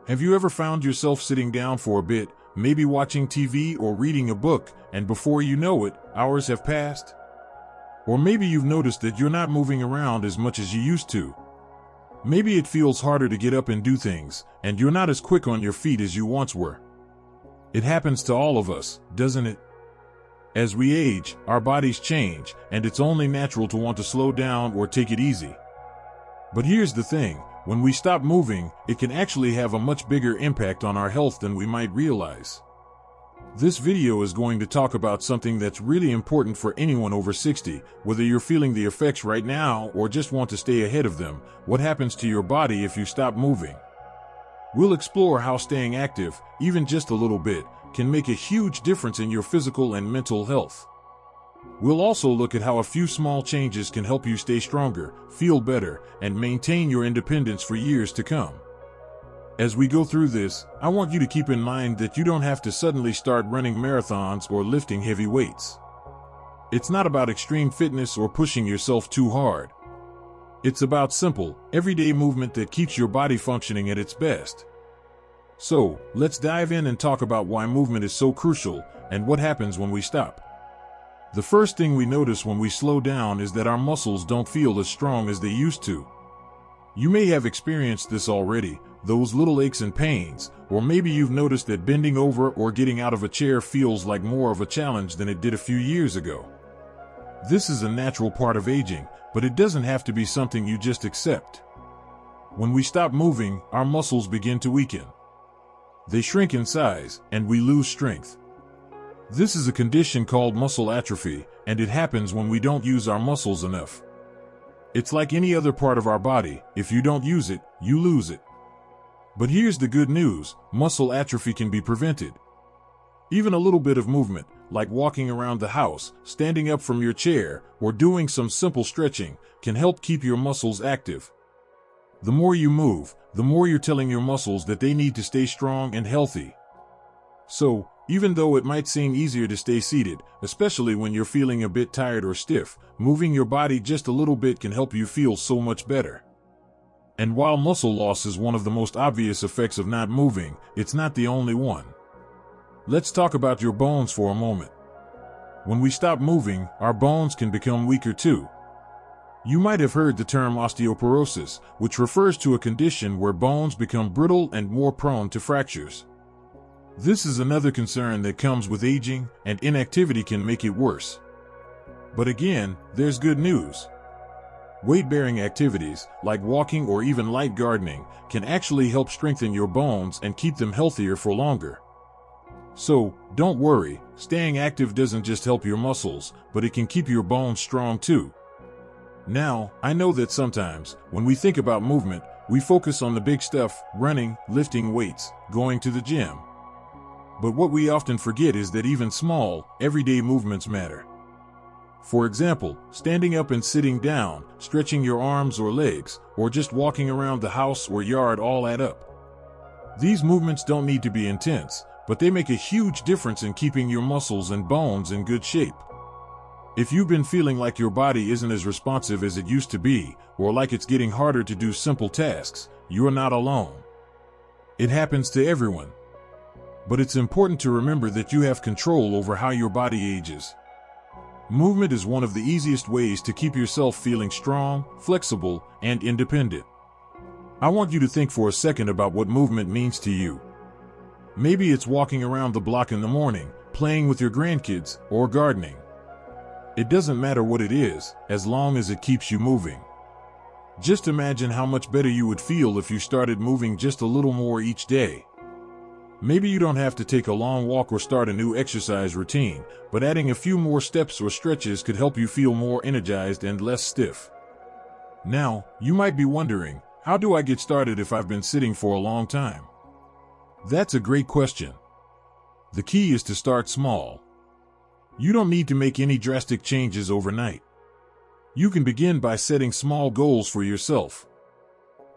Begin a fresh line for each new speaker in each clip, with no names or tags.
Have you ever found yourself sitting down for a bit, maybe watching TV or reading a book, and before you know it, hours have passed? Or maybe you've noticed that you're not moving around as much as you used to. Maybe it feels harder to get up and do things, and you're not as quick on your feet as you once were. It happens to all of us, doesn't it? As we age, our bodies change, and it's only natural to want to slow down or take it easy. But here's the thing, when we stop moving, it can actually have a much bigger impact on our health than we might realize. This video is going to talk about something that's really important for anyone over 60, whether you're feeling the effects right now or just want to stay ahead of them. What happens to your body if you stop moving? We'll explore how staying active, even just a little bit, can make a huge difference in your physical and mental health. We'll also look at how a few small changes can help you stay stronger, feel better, and maintain your independence for years to come. As we go through this, I want you to keep in mind that you don't have to suddenly start running marathons or lifting heavy weights. It's not about extreme fitness or pushing yourself too hard. It's about simple, everyday movement that keeps your body functioning at its best. So, let's dive in and talk about why movement is so crucial and what happens when we stop. The first thing we notice when we slow down is that our muscles don't feel as strong as they used to. You may have experienced this already, those little aches and pains, or maybe you've noticed that bending over or getting out of a chair feels like more of a challenge than it did a few years ago. This is a natural part of aging, but it doesn't have to be something you just accept. When we stop moving, our muscles begin to weaken. They shrink in size, and we lose strength. This is a condition called muscle atrophy, and it happens when we don't use our muscles enough. It's like any other part of our body, if you don't use it, you lose it. But here's the good news, muscle atrophy can be prevented. Even a little bit of movement, like walking around the house, standing up from your chair, or doing some simple stretching, can help keep your muscles active. The more you move, the more you're telling your muscles that they need to stay strong and healthy. So, even though it might seem easier to stay seated, especially when you're feeling a bit tired or stiff, moving your body just a little bit can help you feel so much better. And while muscle loss is one of the most obvious effects of not moving, it's not the only one. Let's talk about your bones for a moment. When we stop moving, our bones can become weaker too. You might have heard the term osteoporosis, which refers to a condition where bones become brittle and more prone to fractures. This is another concern that comes with aging, and inactivity can make it worse. But again, there's good news. Weight-bearing activities, like walking or even light gardening, can actually help strengthen your bones and keep them healthier for longer. So, don't worry, staying active doesn't just help your muscles, but it can keep your bones strong too. Now, I know that sometimes, when we think about movement, we focus on the big stuff, running, lifting weights, going to the gym. But what we often forget is that even small, everyday movements matter. For example, standing up and sitting down, stretching your arms or legs, or just walking around the house or yard all add up. These movements don't need to be intense, but they make a huge difference in keeping your muscles and bones in good shape. If you've been feeling like your body isn't as responsive as it used to be, or like it's getting harder to do simple tasks, you're not alone. It happens to everyone. But it's important to remember that you have control over how your body ages. Movement is one of the easiest ways to keep yourself feeling strong, flexible, and independent. I want you to think for a second about what movement means to you. Maybe it's walking around the block in the morning, playing with your grandkids, or gardening. It doesn't matter what it is, as long as it keeps you moving. Just imagine how much better you would feel if you started moving just a little more each day. Maybe you don't have to take a long walk or start a new exercise routine, but adding a few more steps or stretches could help you feel more energized and less stiff. Now, you might be wondering, how do I get started if I've been sitting for a long time? That's a great question. The key is to start small. You don't need to make any drastic changes overnight. You can begin by setting small goals for yourself.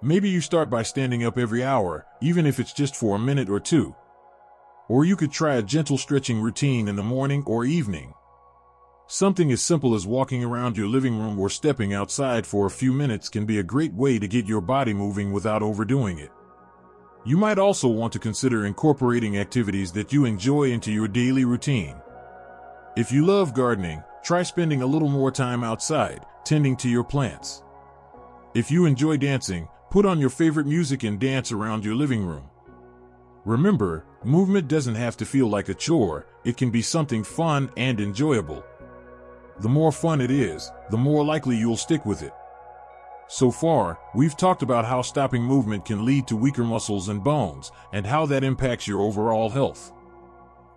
Maybe you start by standing up every hour, even if it's just for a minute or two. Or you could try a gentle stretching routine in the morning or evening. Something as simple as walking around your living room or stepping outside for a few minutes can be a great way to get your body moving without overdoing it. You might also want to consider incorporating activities that you enjoy into your daily routine. If you love gardening, try spending a little more time outside, tending to your plants. If you enjoy dancing, put on your favorite music and dance around your living room. Remember, movement doesn't have to feel like a chore, it can be something fun and enjoyable. The more fun it is, the more likely you'll stick with it. So far, we've talked about how stopping movement can lead to weaker muscles and bones, and how that impacts your overall health.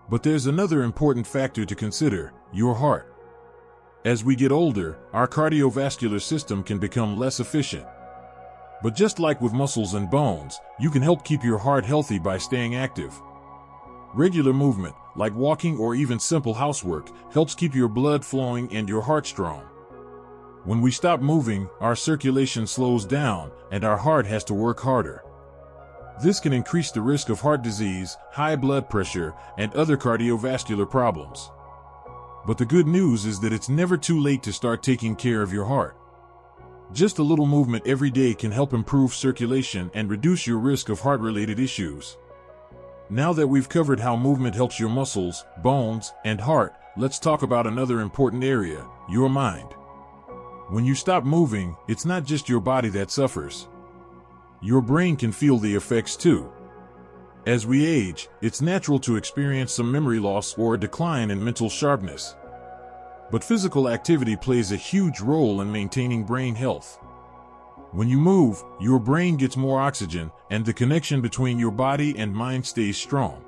But there's another important factor to consider: your heart. As we get older, our cardiovascular system can become less efficient. But just like with muscles and bones, you can help keep your heart healthy by staying active. Regular movement, like walking or even simple housework, helps keep your blood flowing and your heart strong. When we stop moving, our circulation slows down, and our heart has to work harder. This can increase the risk of heart disease, high blood pressure, and other cardiovascular problems. But the good news is that it's never too late to start taking care of your heart. Just a little movement every day can help improve circulation and reduce your risk of heart-related issues. Now that we've covered how movement helps your muscles, bones, and heart, let's talk about another important area: your mind. When you stop moving, it's not just your body that suffers. Your brain can feel the effects too. As we age, it's natural to experience some memory loss or a decline in mental sharpness. But physical activity plays a huge role in maintaining brain health. When you move, your brain gets more oxygen, and the connection between your body and mind stays strong.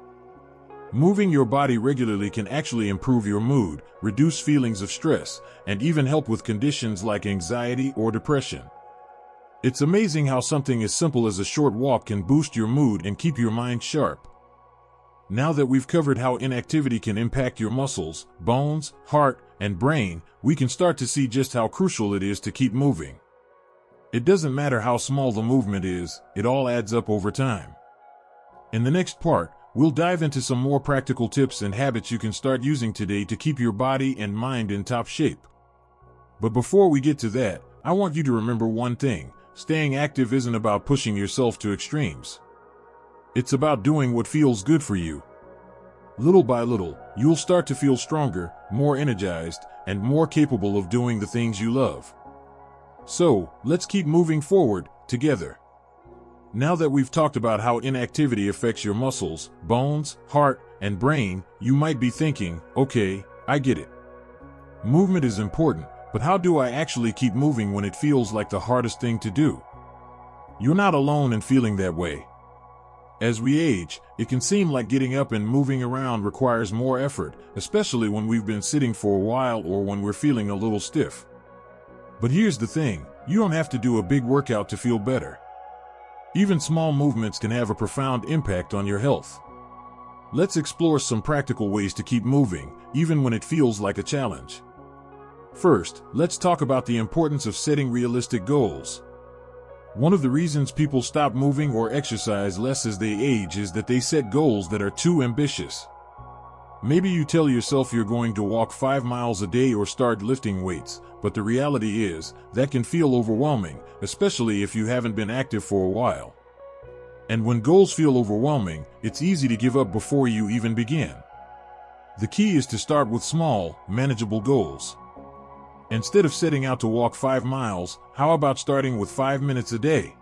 Moving your body regularly can actually improve your mood, reduce feelings of stress, and even help with conditions like anxiety or depression. It's amazing how something as simple as a short walk can boost your mood and keep your mind sharp. Now that we've covered how inactivity can impact your muscles, bones, heart, and brain, we can start to see just how crucial it is to keep moving. It doesn't matter how small the movement is, it all adds up over time. In the next part, we'll dive into some more practical tips and habits you can start using today to keep your body and mind in top shape. But before we get to that, I want you to remember one thing: staying active isn't about pushing yourself to extremes. It's about doing what feels good for you. Little by little, you'll start to feel stronger, more energized, and more capable of doing the things you love. So, let's keep moving forward, together. Now that we've talked about how inactivity affects your muscles, bones, heart, and brain, you might be thinking, okay, I get it. Movement is important, but how do I actually keep moving when it feels like the hardest thing to do? You're not alone in feeling that way. As we age, it can seem like getting up and moving around requires more effort, especially when we've been sitting for a while or when we're feeling a little stiff. But here's the thing: you don't have to do a big workout to feel better. Even small movements can have a profound impact on your health. Let's explore some practical ways to keep moving, even when it feels like a challenge. First, let's talk about the importance of setting realistic goals. One of the reasons people stop moving or exercise less as they age is that they set goals that are too ambitious. Maybe you tell yourself you're going to walk 5 miles a day or start lifting weights, but the reality is, that can feel overwhelming, especially if you haven't been active for a while. And when goals feel overwhelming, it's easy to give up before you even begin. The key is to start with small, manageable goals. Instead of setting out to walk 5 miles, how about starting with 5 minutes a day?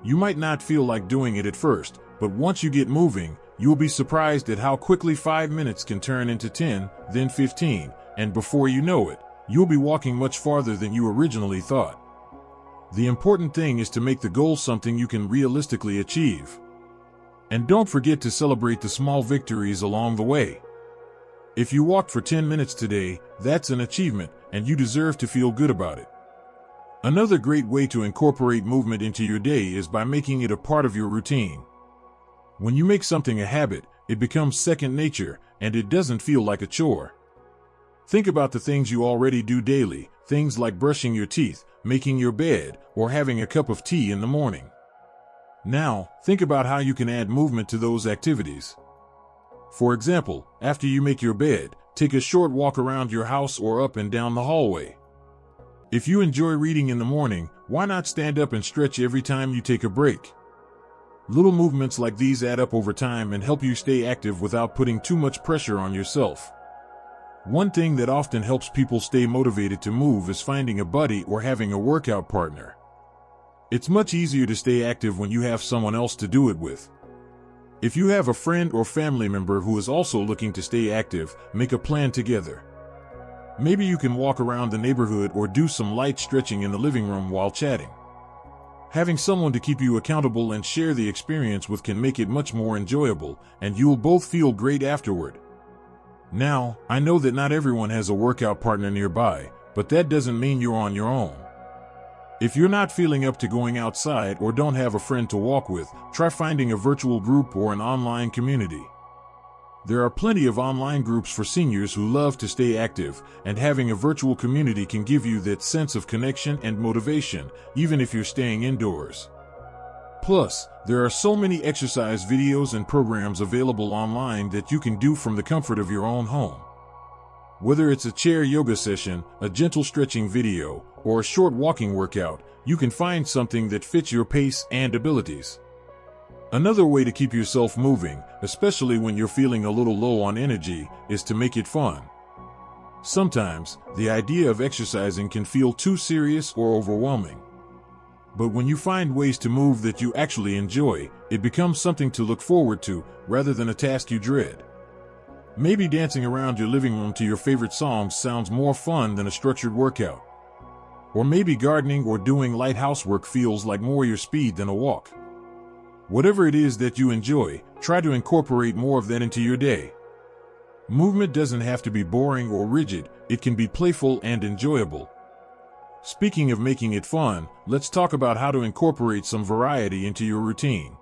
You might not feel like doing it at first, but once you get moving, you'll be surprised at how quickly 5 minutes can turn into 10, then 15, and before you know it, you'll be walking much farther than you originally thought. The important thing is to make the goal something you can realistically achieve. And don't forget to celebrate the small victories along the way. If you walked for 10 minutes today, that's an achievement, and you deserve to feel good about it. Another great way to incorporate movement into your day is by making it a part of your routine. When you make something a habit, it becomes second nature, and it doesn't feel like a chore. Think about the things you already do daily, things like brushing your teeth, making your bed, or having a cup of tea in the morning. Now, think about how you can add movement to those activities. For example, after you make your bed, take a short walk around your house or up and down the hallway. If you enjoy reading in the morning, why not stand up and stretch every time you take a break? Little movements like these add up over time and help you stay active without putting too much pressure on yourself. One thing that often helps people stay motivated to move is finding a buddy or having a workout partner. It's much easier to stay active when you have someone else to do it with. If you have a friend or family member who is also looking to stay active, make a plan together. Maybe you can walk around the neighborhood or do some light stretching in the living room while chatting. Having someone to keep you accountable and share the experience with can make it much more enjoyable, and you'll both feel great afterward. Now, I know that not everyone has a workout partner nearby, but that doesn't mean you're on your own. If you're not feeling up to going outside or don't have a friend to walk with, try finding a virtual group or an online community. There are plenty of online groups for seniors who love to stay active, and having a virtual community can give you that sense of connection and motivation, even if you're staying indoors. Plus, there are so many exercise videos and programs available online that you can do from the comfort of your own home. Whether it's a chair yoga session, a gentle stretching video, or a short walking workout, you can find something that fits your pace and abilities. Another way to keep yourself moving, especially when you're feeling a little low on energy, is to make it fun. Sometimes, the idea of exercising can feel too serious or overwhelming. But when you find ways to move that you actually enjoy, it becomes something to look forward to, rather than a task you dread. Maybe dancing around your living room to your favorite songs sounds more fun than a structured workout. Or maybe gardening or doing light housework feels like more your speed than a walk. Whatever it is that you enjoy, try to incorporate more of that into your day. Movement doesn't have to be boring or rigid, it can be playful and enjoyable. Speaking of making it fun, let's talk about how to incorporate some variety into your routine.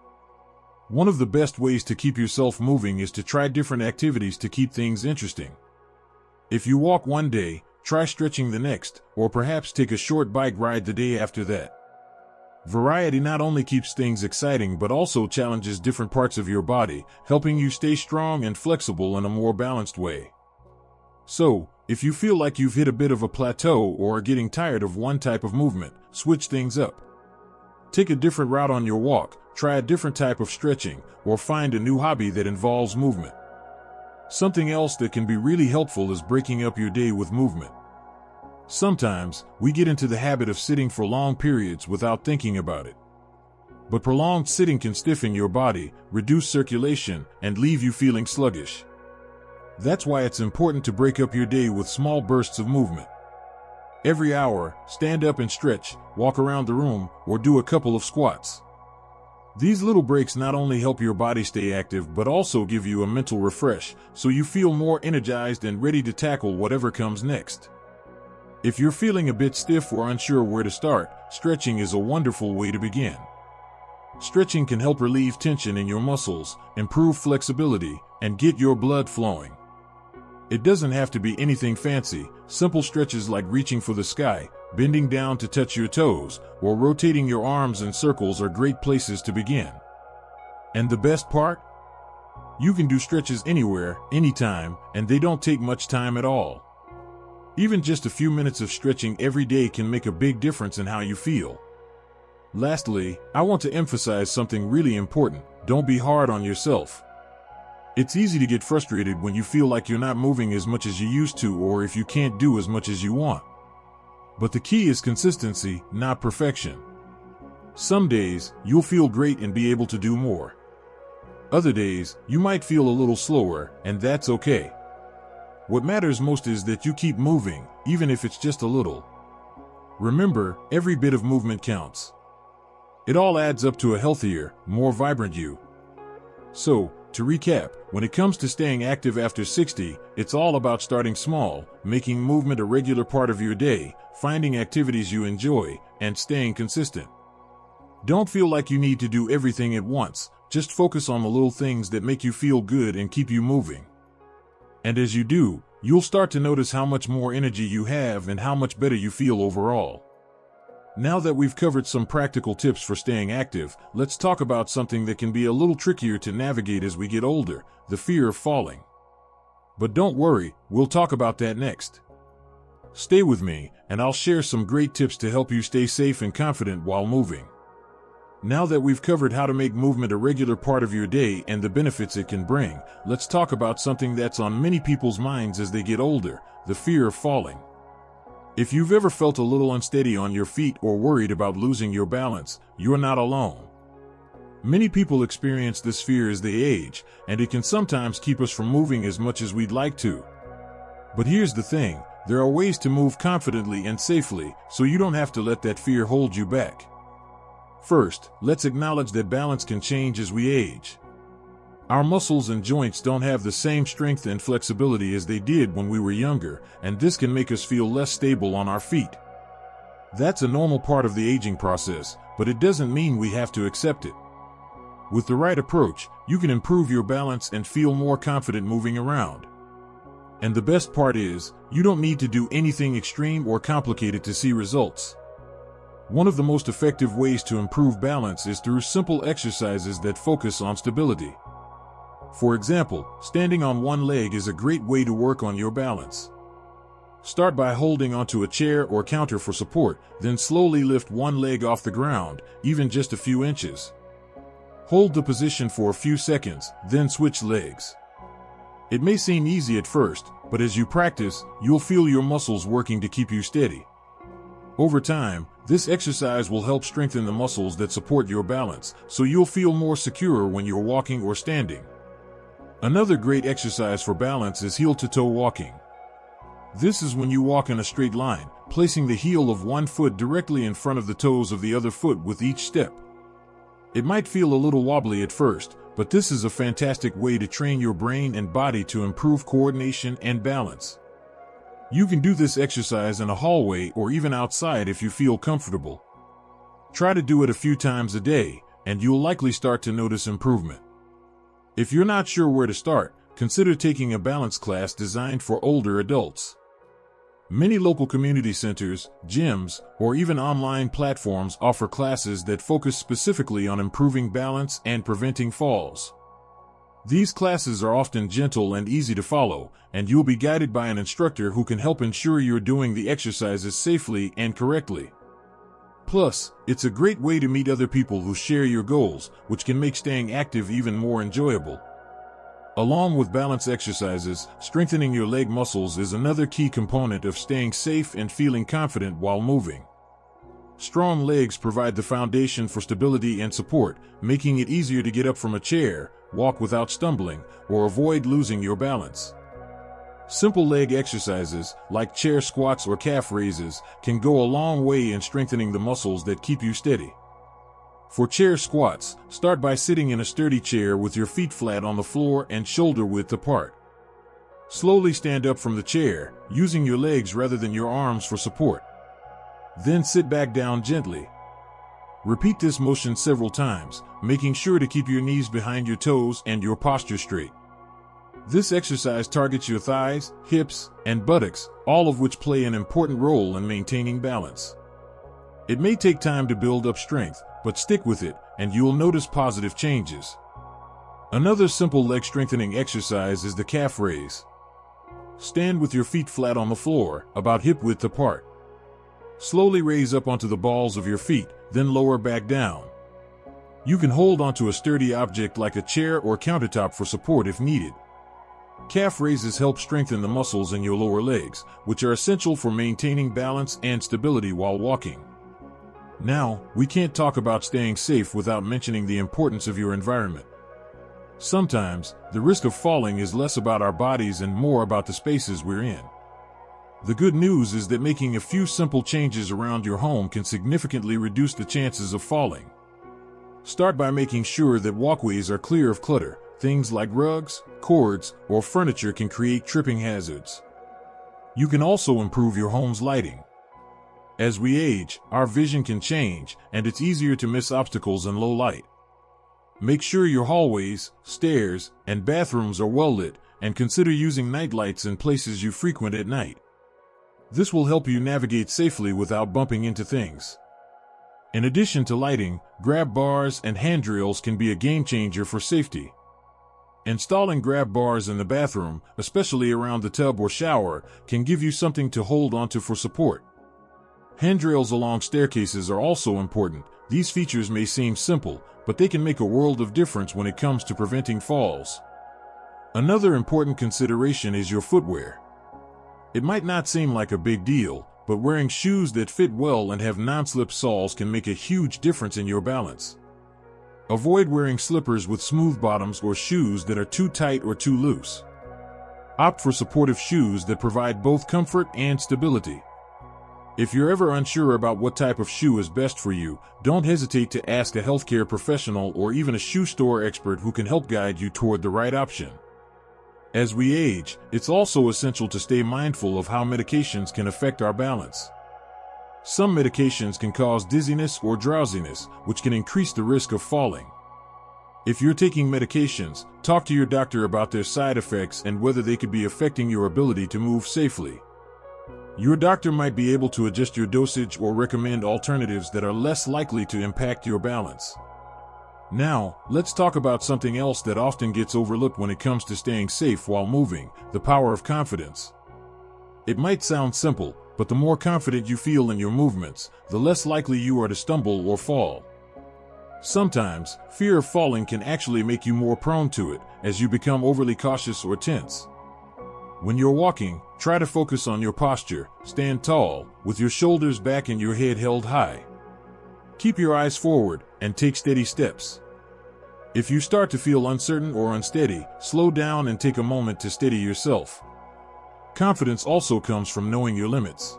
One of the best ways to keep yourself moving is to try different activities to keep things interesting. If you walk one day, try stretching the next, or perhaps take a short bike ride the day after that. Variety not only keeps things exciting but also challenges different parts of your body, helping you stay strong and flexible in a more balanced way. So, if you feel like you've hit a bit of a plateau or are getting tired of one type of movement, switch things up. Take a different route on your walk, try a different type of stretching, or find a new hobby that involves movement. Something else that can be really helpful is breaking up your day with movement. Sometimes, we get into the habit of sitting for long periods without thinking about it. But prolonged sitting can stiffen your body, reduce circulation, and leave you feeling sluggish. That's why it's important to break up your day with small bursts of movement. Every hour, stand up and stretch, walk around the room, or do a couple of squats. These little breaks not only help your body stay active but also give you a mental refresh, so you feel more energized and ready to tackle whatever comes next. If you're feeling a bit stiff or unsure where to start, stretching is a wonderful way to begin. Stretching can help relieve tension in your muscles, improve flexibility, and get your blood flowing. It doesn't have to be anything fancy. Simple stretches like reaching for the sky, bending down to touch your toes, or rotating your arms in circles are great places to begin. And the best part? You can do stretches anywhere, anytime, and they don't take much time at all. Even just a few minutes of stretching every day can make a big difference in how you feel. Lastly, I want to emphasize something really important. Don't be hard on yourself. It's easy to get frustrated when you feel like you're not moving as much as you used to or if you can't do as much as you want. But the key is consistency, not perfection. Some days, you'll feel great and be able to do more. Other days, you might feel a little slower, and that's okay. What matters most is that you keep moving, even if it's just a little. Remember, every bit of movement counts. It all adds up to a healthier, more vibrant you. So, to recap, when it comes to staying active after 60, it's all about starting small, making movement a regular part of your day, finding activities you enjoy, and staying consistent. Don't feel like you need to do everything at once, just focus on the little things that make you feel good and keep you moving. And as you do, you'll start to notice how much more energy you have and how much better you feel overall. Now that we've covered some practical tips for staying active, let's talk about something that can be a little trickier to navigate as we get older, the fear of falling. But don't worry, we'll talk about that next. Stay with me, and I'll share some great tips to help you stay safe and confident while moving. Now that we've covered how to make movement a regular part of your day and the benefits it can bring, let's talk about something that's on many people's minds as they get older: the fear of falling. If you've ever felt a little unsteady on your feet or worried about losing your balance, you're not alone. Many people experience this fear as they age, and it can sometimes keep us from moving as much as we'd like to. But here's the thing: there are ways to move confidently and safely, so you don't have to let that fear hold you back. First, let's acknowledge that balance can change as we age. Our muscles and joints don't have the same strength and flexibility as they did when we were younger, and this can make us feel less stable on our feet. That's a normal part of the aging process, but it doesn't mean we have to accept it. With the right approach, you can improve your balance and feel more confident moving around. And the best part is, you don't need to do anything extreme or complicated to see results. One of the most effective ways to improve balance is through simple exercises that focus on stability. For example, standing on one leg is a great way to work on your balance. Start by holding onto a chair or counter for support, then slowly lift one leg off the ground, even just a few inches. Hold the position for a few seconds, then switch legs. It may seem easy at first, but as you practice, you'll feel your muscles working to keep you steady. Over time, this exercise will help strengthen the muscles that support your balance, so you'll feel more secure when you're walking or standing. Another great exercise for balance is heel-to-toe walking. This is when you walk in a straight line, placing the heel of one foot directly in front of the toes of the other foot with each step. It might feel a little wobbly at first, but this is a fantastic way to train your brain and body to improve coordination and balance. You can do this exercise in a hallway or even outside if you feel comfortable. Try to do it a few times a day, and you'll likely start to notice improvement. If you're not sure where to start, consider taking a balance class designed for older adults. Many local community centers, gyms, or even online platforms offer classes that focus specifically on improving balance and preventing falls. These classes are often gentle and easy to follow, and you'll be guided by an instructor who can help ensure you're doing the exercises safely and correctly. Plus, it's a great way to meet other people who share your goals, which can make staying active even more enjoyable. Along with balance exercises, strengthening your leg muscles is another key component of staying safe and feeling confident while moving. Strong legs provide the foundation for stability and support, making it easier to get up from a chair, walk without stumbling, or avoid losing your balance. Simple leg exercises, like chair squats or calf raises, can go a long way in strengthening the muscles that keep you steady. For chair squats, start by sitting in a sturdy chair with your feet flat on the floor and shoulder width apart. Slowly stand up from the chair, using your legs rather than your arms for support. Then sit back down gently. Repeat this motion several times, making sure to keep your knees behind your toes and your posture straight. This exercise targets your thighs, hips, and buttocks, all of which play an important role in maintaining balance. It may take time to build up strength, but stick with it, and you'll notice positive changes. Another simple leg strengthening exercise is the calf raise. Stand with your feet flat on the floor, about hip width apart. Slowly raise up onto the balls of your feet, then lower back down. You can hold onto a sturdy object like a chair or countertop for support if needed. Calf raises help strengthen the muscles in your lower legs, which are essential for maintaining balance and stability while walking. Now, we can't talk about staying safe without mentioning the importance of your environment. Sometimes, the risk of falling is less about our bodies and more about the spaces we're in. The good news is that making a few simple changes around your home can significantly reduce the chances of falling. Start by making sure that walkways are clear of clutter. Things like rugs, cords, or furniture can create tripping hazards. You can also improve your home's lighting. As we age, our vision can change, and it's easier to miss obstacles in low light. Make sure your hallways, stairs, and bathrooms are well lit, and consider using night lights in places you frequent at night. This will help you navigate safely without bumping into things. In addition to lighting, grab bars and handrails can be a game changer for safety. Installing grab bars in the bathroom, especially around the tub or shower, can give you something to hold onto for support. Handrails along staircases are also important. These features may seem simple, but they can make a world of difference when it comes to preventing falls. Another important consideration is your footwear. It might not seem like a big deal, but wearing shoes that fit well and have non-slip soles can make a huge difference in your balance. Avoid wearing slippers with smooth bottoms or shoes that are too tight or too loose. Opt for supportive shoes that provide both comfort and stability. If you're ever unsure about what type of shoe is best for you, don't hesitate to ask a healthcare professional or even a shoe store expert who can help guide you toward the right option. As we age, it's also essential to stay mindful of how medications can affect our balance. Some medications can cause dizziness or drowsiness, which can increase the risk of falling. If you're taking medications, talk to your doctor about their side effects and whether they could be affecting your ability to move safely. Your doctor might be able to adjust your dosage or recommend alternatives that are less likely to impact your balance. Now, let's talk about something else that often gets overlooked when it comes to staying safe while moving: the power of confidence. It might sound simple, but the more confident you feel in your movements, the less likely you are to stumble or fall. Sometimes, fear of falling can actually make you more prone to it, as you become overly cautious or tense. When you're walking, try to focus on your posture. Stand tall, with your shoulders back and your head held high. Keep your eyes forward, and take steady steps. If you start to feel uncertain or unsteady, slow down and take a moment to steady yourself. Confidence also comes from knowing your limits.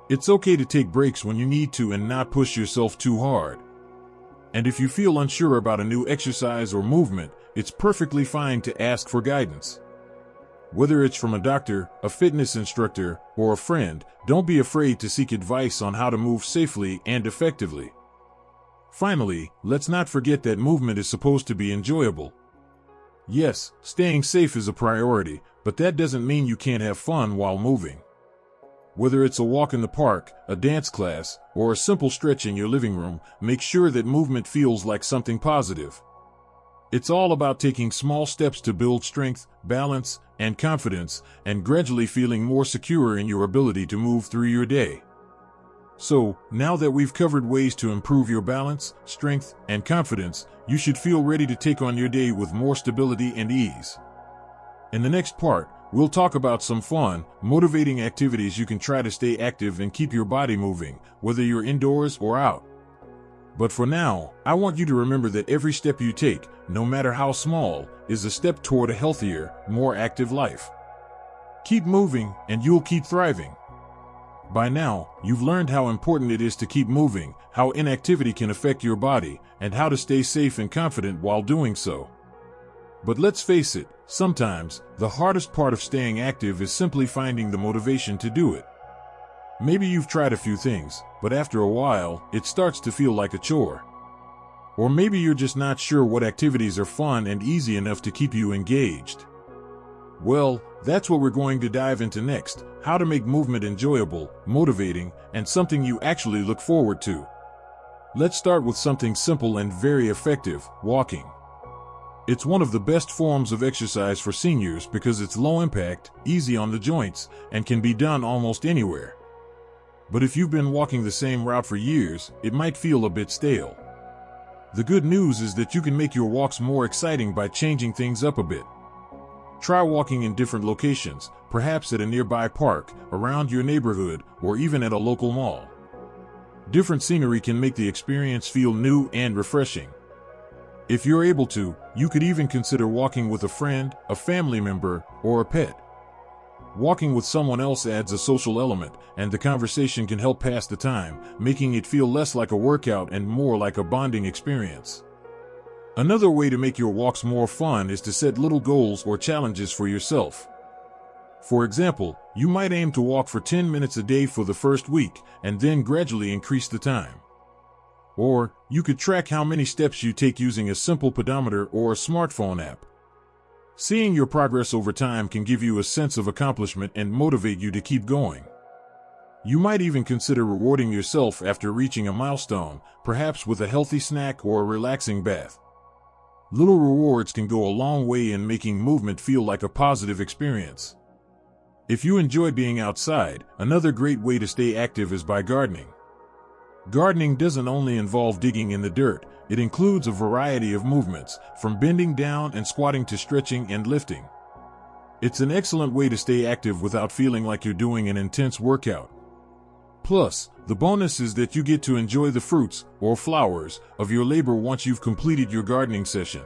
It's okay to take breaks when you need to and not push yourself too hard. And if you feel unsure about a new exercise or movement, it's perfectly fine to ask for guidance. Whether it's from a doctor, a fitness instructor, or a friend, don't be afraid to seek advice on how to move safely and effectively. Finally, let's not forget that movement is supposed to be enjoyable. Yes, staying safe is a priority, but that doesn't mean you can't have fun while moving. Whether it's a walk in the park, a dance class, or a simple stretch in your living room, make sure that movement feels like something positive. It's all about taking small steps to build strength, balance, and confidence, and gradually feeling more secure in your ability to move through your day. So, now that we've covered ways to improve your balance, strength, and confidence, you should feel ready to take on your day with more stability and ease. In the next part, we'll talk about some fun, motivating activities you can try to stay active and keep your body moving, whether you're indoors or out. But for now, I want you to remember that every step you take, no matter how small, is a step toward a healthier, more active life. Keep moving, and you'll keep thriving. By now, you've learned how important it is to keep moving, how inactivity can affect your body, and how to stay safe and confident while doing so. But let's face it, sometimes, the hardest part of staying active is simply finding the motivation to do it. Maybe you've tried a few things, but after a while, it starts to feel like a chore. Or maybe you're just not sure what activities are fun and easy enough to keep you engaged. Well, that's what we're going to dive into next: how to make movement enjoyable, motivating, and something you actually look forward to. Let's start with something simple and very effective: walking. It's one of the best forms of exercise for seniors because it's low impact, easy on the joints, and can be done almost anywhere. But if you've been walking the same route for years, it might feel a bit stale. The good news is that you can make your walks more exciting by changing things up a bit. Try walking in different locations, perhaps at a nearby park, around your neighborhood, or even at a local mall. Different scenery can make the experience feel new and refreshing. If you're able to, you could even consider walking with a friend, a family member, or a pet. Walking with someone else adds a social element, and the conversation can help pass the time, making it feel less like a workout and more like a bonding experience. Another way to make your walks more fun is to set little goals or challenges for yourself. For example, you might aim to walk for 10 minutes a day for the first week, and then gradually increase the time. Or, you could track how many steps you take using a simple pedometer or a smartphone app. Seeing your progress over time can give you a sense of accomplishment and motivate you to keep going. You might even consider rewarding yourself after reaching a milestone, perhaps with a healthy snack or a relaxing bath. Little rewards can go a long way in making movement feel like a positive experience. If you enjoy being outside, another great way to stay active is by gardening. Gardening doesn't only involve digging in the dirt, it includes a variety of movements, from bending down and squatting to stretching and lifting. It's an excellent way to stay active without feeling like you're doing an intense workout. Plus, the bonus is that you get to enjoy the fruits, or flowers, of your labor once you've completed your gardening session.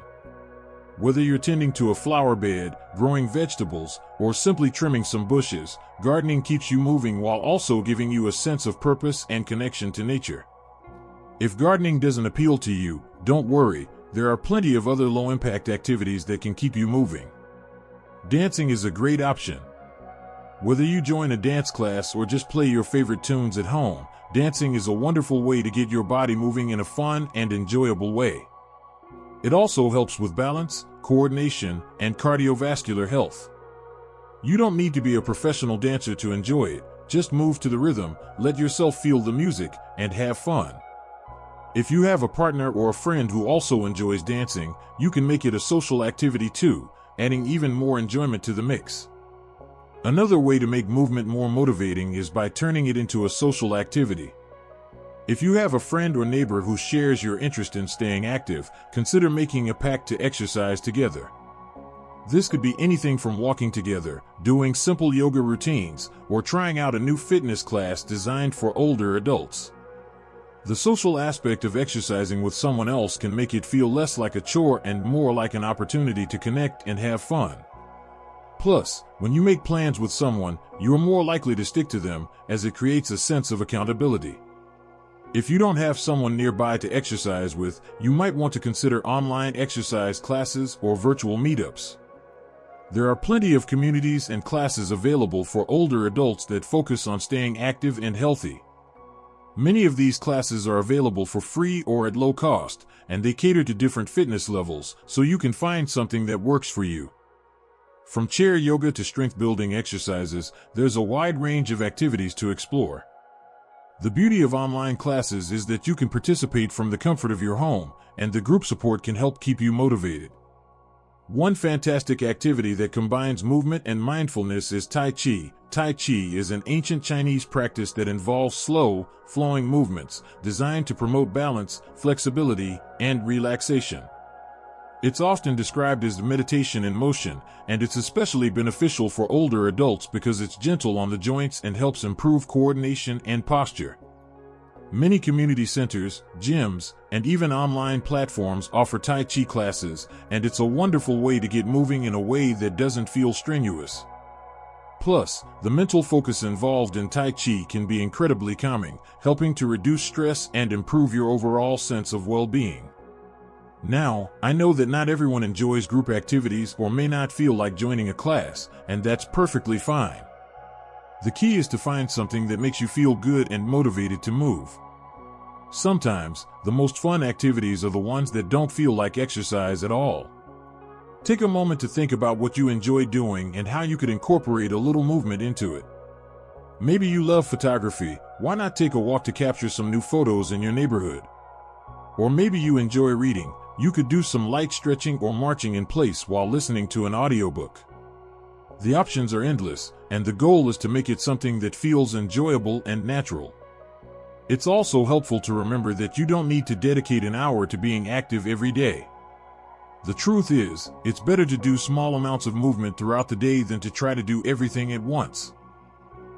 Whether you're tending to a flower bed, growing vegetables, or simply trimming some bushes, gardening keeps you moving while also giving you a sense of purpose and connection to nature. If gardening doesn't appeal to you, don't worry, there are plenty of other low-impact activities that can keep you moving. Dancing is a great option. Whether you join a dance class or just play your favorite tunes at home, dancing is a wonderful way to get your body moving in a fun and enjoyable way. It also helps with balance, coordination, and cardiovascular health. You don't need to be a professional dancer to enjoy it. Just move to the rhythm, let yourself feel the music, and have fun. If you have a partner or a friend who also enjoys dancing, you can make it a social activity too, adding even more enjoyment to the mix. Another way to make movement more motivating is by turning it into a social activity. If you have a friend or neighbor who shares your interest in staying active, consider making a pact to exercise together. This could be anything from walking together, doing simple yoga routines, or trying out a new fitness class designed for older adults. The social aspect of exercising with someone else can make it feel less like a chore and more like an opportunity to connect and have fun. Plus, when you make plans with someone, you are more likely to stick to them, as it creates a sense of accountability. If you don't have someone nearby to exercise with, you might want to consider online exercise classes or virtual meetups. There are plenty of communities and classes available for older adults that focus on staying active and healthy. Many of these classes are available for free or at low cost, and they cater to different fitness levels, so you can find something that works for you. From chair yoga to strength-building exercises, there's a wide range of activities to explore. The beauty of online classes is that you can participate from the comfort of your home, and the group support can help keep you motivated. One fantastic activity that combines movement and mindfulness is Tai Chi. Tai Chi is an ancient Chinese practice that involves slow, flowing movements designed to promote balance, flexibility, and relaxation. It's often described as meditation in motion, and it's especially beneficial for older adults because it's gentle on the joints and helps improve coordination and posture. Many community centers, gyms, and even online platforms offer Tai Chi classes, and it's a wonderful way to get moving in a way that doesn't feel strenuous. Plus, the mental focus involved in Tai Chi can be incredibly calming, helping to reduce stress and improve your overall sense of well-being. Now, I know that not everyone enjoys group activities or may not feel like joining a class, and that's perfectly fine. The key is to find something that makes you feel good and motivated to move. Sometimes, the most fun activities are the ones that don't feel like exercise at all. Take a moment to think about what you enjoy doing and how you could incorporate a little movement into it. Maybe you love photography, why not take a walk to capture some new photos in your neighborhood? Or maybe you enjoy reading, you could do some light stretching or marching in place while listening to an audiobook. The options are endless, and the goal is to make it something that feels enjoyable and natural. It's also helpful to remember that you don't need to dedicate an hour to being active every day. The truth is, it's better to do small amounts of movement throughout the day than to try to do everything at once.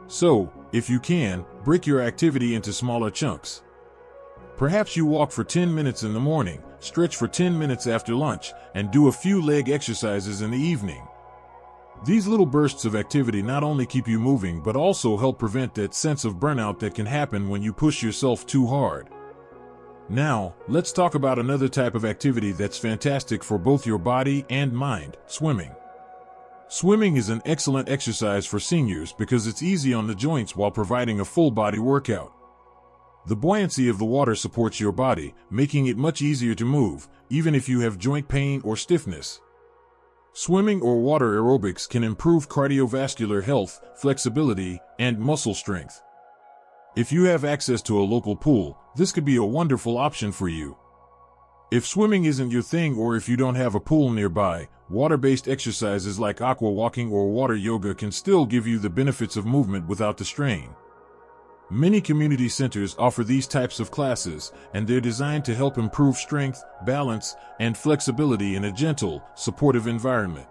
So, if you can, break your activity into smaller chunks. Perhaps you walk for 10 minutes in the morning, stretch for 10 minutes after lunch, and do a few leg exercises in the evening. These little bursts of activity not only keep you moving but also help prevent that sense of burnout that can happen when you push yourself too hard. Now, let's talk about another type of activity that's fantastic for both your body and mind: swimming. Swimming is an excellent exercise for seniors because it's easy on the joints while providing a full body workout. The buoyancy of the water supports your body, making it much easier to move, even if you have joint pain or stiffness. Swimming or water aerobics can improve cardiovascular health, flexibility, and muscle strength. If you have access to a local pool, this could be a wonderful option for you. If swimming isn't your thing or if you don't have a pool nearby, water-based exercises like aqua walking or water yoga can still give you the benefits of movement without the strain. Many community centers offer these types of classes, and they're designed to help improve strength, balance, and flexibility in a gentle, supportive environment.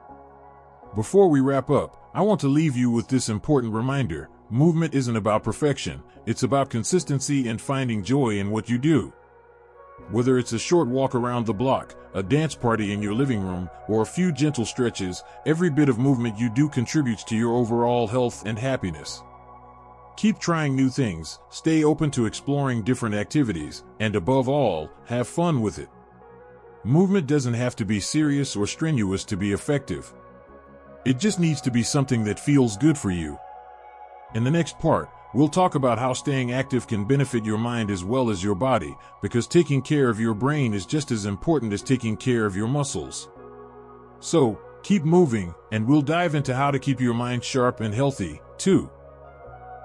Before we wrap up, I want to leave you with this important reminder. Movement isn't about perfection, it's about consistency and finding joy in what you do. Whether it's a short walk around the block, a dance party in your living room, or a few gentle stretches, every bit of movement you do contributes to your overall health and happiness. Keep trying new things, stay open to exploring different activities, and above all, have fun with it. Movement doesn't have to be serious or strenuous to be effective. It just needs to be something that feels good for you. In the next part, we'll talk about how staying active can benefit your mind as well as your body, because taking care of your brain is just as important as taking care of your muscles. So, keep moving, and we'll dive into how to keep your mind sharp and healthy, too.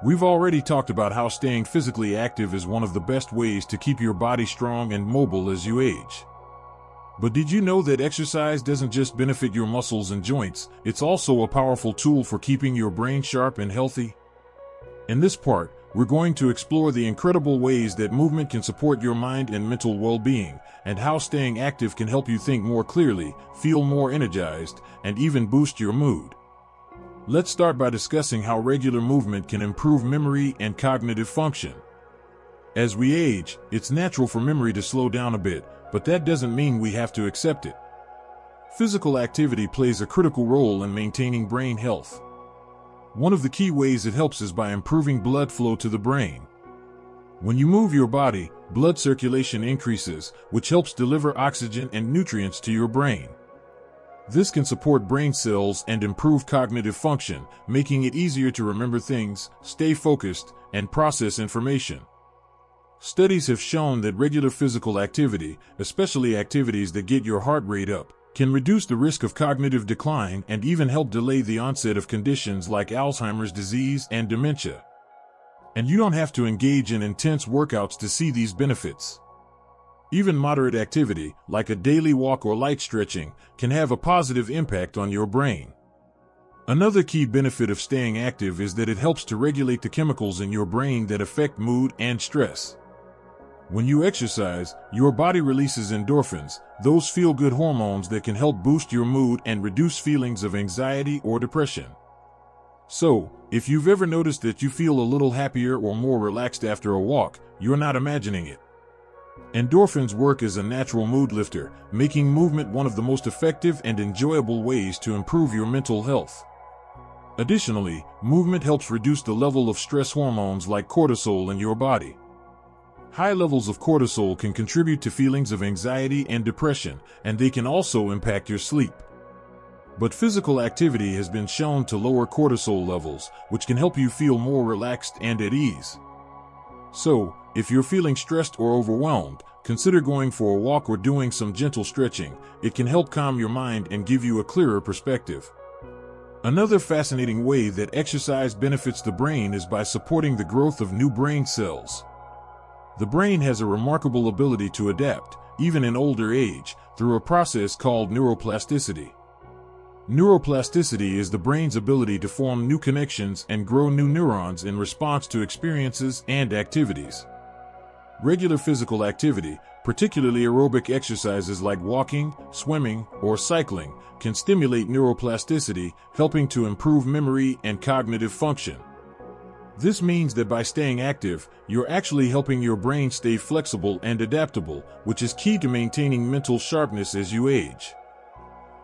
We've already talked about how staying physically active is one of the best ways to keep your body strong and mobile as you age. But did you know that exercise doesn't just benefit your muscles and joints, it's also a powerful tool for keeping your brain sharp and healthy? In this part, we're going to explore the incredible ways that movement can support your mind and mental well-being, and how staying active can help you think more clearly, feel more energized, and even boost your mood. Let's start by discussing how regular movement can improve memory and cognitive function. As we age, it's natural for memory to slow down a bit, but that doesn't mean we have to accept it. Physical activity plays a critical role in maintaining brain health. One of the key ways it helps is by improving blood flow to the brain. When you move your body, blood circulation increases, which helps deliver oxygen and nutrients to your brain. This can support brain cells and improve cognitive function, making it easier to remember things, stay focused, and process information. Studies have shown that regular physical activity, especially activities that get your heart rate up, can reduce the risk of cognitive decline and even help delay the onset of conditions like Alzheimer's disease and dementia. And you don't have to engage in intense workouts to see these benefits. Even moderate activity, like a daily walk or light stretching, can have a positive impact on your brain. Another key benefit of staying active is that it helps to regulate the chemicals in your brain that affect mood and stress. When you exercise, your body releases endorphins, those feel-good hormones that can help boost your mood and reduce feelings of anxiety or depression. So, if you've ever noticed that you feel a little happier or more relaxed after a walk, you're not imagining it. Endorphins work as a natural mood lifter, making movement one of the most effective and enjoyable ways to improve your mental health. Additionally, movement helps reduce the level of stress hormones like cortisol in your body. High levels of cortisol can contribute to feelings of anxiety and depression, and they can also impact your sleep. But physical activity has been shown to lower cortisol levels, which can help you feel more relaxed and at ease. So, if you're feeling stressed or overwhelmed, consider going for a walk or doing some gentle stretching. It can help calm your mind and give you a clearer perspective. Another fascinating way that exercise benefits the brain is by supporting the growth of new brain cells. The brain has a remarkable ability to adapt, even in older age, through a process called neuroplasticity. Neuroplasticity is the brain's ability to form new connections and grow new neurons in response to experiences and activities. Regular physical activity, particularly aerobic exercises like walking, swimming, or cycling, can stimulate neuroplasticity, helping to improve memory and cognitive function. This means that by staying active, you're actually helping your brain stay flexible and adaptable, which is key to maintaining mental sharpness as you age.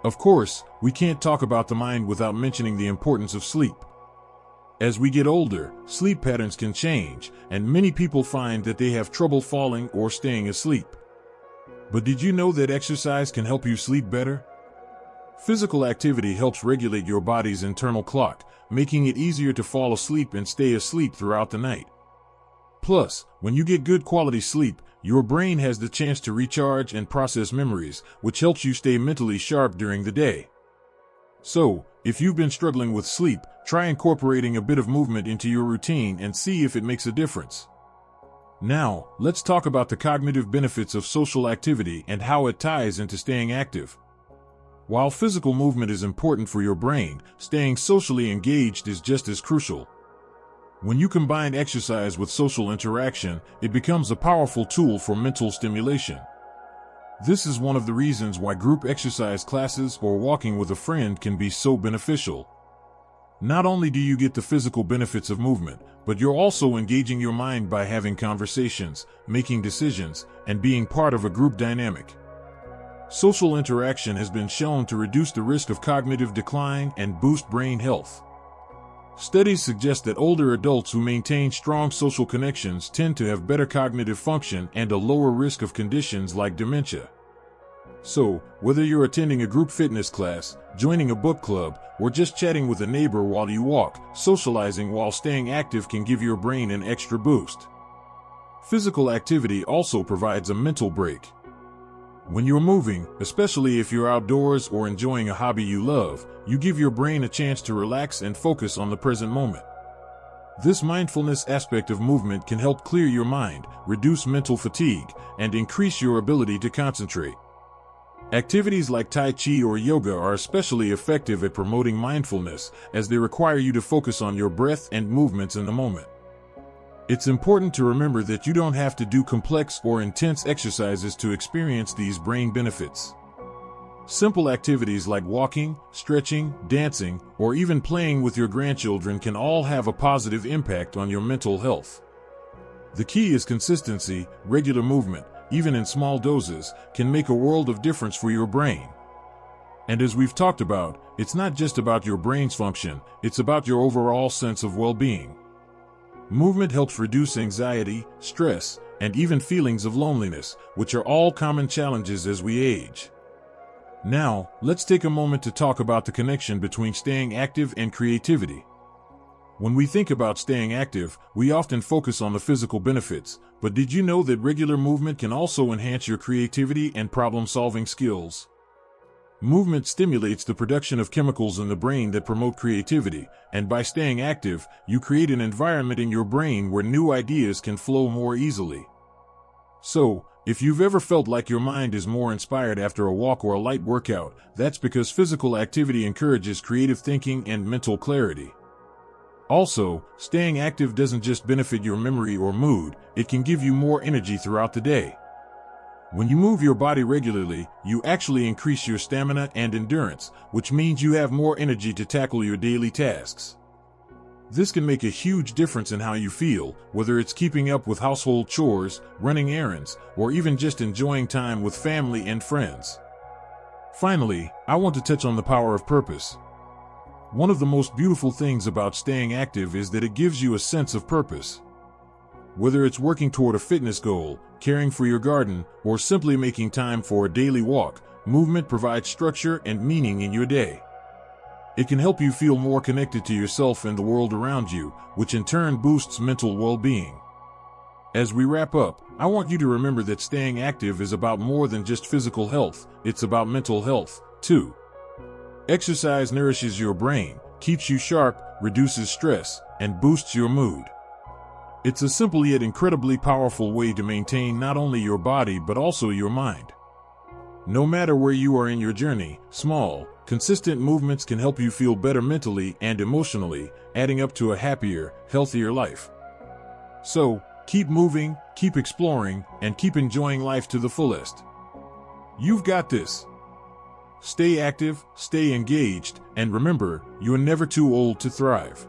Of course, we can't talk about the mind without mentioning the importance of sleep. As we get older, sleep patterns can change, and many people find that they have trouble falling or staying asleep. But did you know that exercise can help you sleep better? Physical activity helps regulate your body's internal clock, making it easier to fall asleep and stay asleep throughout the night. Plus, when you get good quality sleep, your brain has the chance to recharge and process memories, which helps you stay mentally sharp during the day. So, if you've been struggling with sleep, try incorporating a bit of movement into your routine and see if it makes a difference. Now, let's talk about the cognitive benefits of social activity and how it ties into staying active. While physical movement is important for your brain, staying socially engaged is just as crucial. When you combine exercise with social interaction, it becomes a powerful tool for mental stimulation. This is one of the reasons why group exercise classes or walking with a friend can be so beneficial. Not only do you get the physical benefits of movement, but you're also engaging your mind by having conversations, making decisions, and being part of a group dynamic. Social interaction has been shown to reduce the risk of cognitive decline and boost brain health. Studies suggest that older adults who maintain strong social connections tend to have better cognitive function and a lower risk of conditions like dementia. So, whether you're attending a group fitness class, joining a book club, or just chatting with a neighbor while you walk, socializing while staying active can give your brain an extra boost. Physical activity also provides a mental break. When you're moving, especially if you're outdoors or enjoying a hobby you love, you give your brain a chance to relax and focus on the present moment. This mindfulness aspect of movement can help clear your mind, reduce mental fatigue, and increase your ability to concentrate. Activities like Tai Chi or yoga are especially effective at promoting mindfulness, as they require you to focus on your breath and movements in the moment. It's important to remember that you don't have to do complex or intense exercises to experience these brain benefits. Simple activities like walking, stretching, dancing, or even playing with your grandchildren can all have a positive impact on your mental health. The key is consistency. Regular movement, even in small doses, can make a world of difference for your brain. And as we've talked about, it's not just about your brain's function, it's about your overall sense of well-being. Movement helps reduce anxiety, stress, and even feelings of loneliness, which are all common challenges as we age. Now, let's take a moment to talk about the connection between staying active and creativity. When we think about staying active, we often focus on the physical benefits, but did you know that regular movement can also enhance your creativity and problem-solving skills? Movement stimulates the production of chemicals in the brain that promote creativity, and by staying active, you create an environment in your brain where new ideas can flow more easily. So, if you've ever felt like your mind is more inspired after a walk or a light workout, that's because physical activity encourages creative thinking and mental clarity. Also, staying active doesn't just benefit your memory or mood, it can give you more energy throughout the day. When you move your body regularly, you actually increase your stamina and endurance, which means you have more energy to tackle your daily tasks. This can make a huge difference in how you feel, whether it's keeping up with household chores, running errands, or even just enjoying time with family and friends. Finally, I want to touch on the power of purpose. One of the most beautiful things about staying active is that it gives you a sense of purpose. Whether it's working toward a fitness goal, caring for your garden, or simply making time for a daily walk, movement provides structure and meaning in your day. It can help you feel more connected to yourself and the world around you, which in turn boosts mental well-being. As we wrap up, I want you to remember that staying active is about more than just physical health, it's about mental health, too. Exercise nourishes your brain, keeps you sharp, reduces stress, and boosts your mood. It's a simple yet incredibly powerful way to maintain not only your body but also your mind. No matter where you are in your journey, small, consistent movements can help you feel better mentally and emotionally, adding up to a happier, healthier life. So, keep moving, keep exploring, and keep enjoying life to the fullest. You've got this. Stay active, stay engaged, and remember, you're never too old to thrive.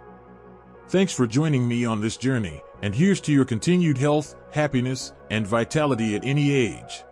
Thanks for joining me on this journey, and here's to your continued health, happiness, and vitality at any age.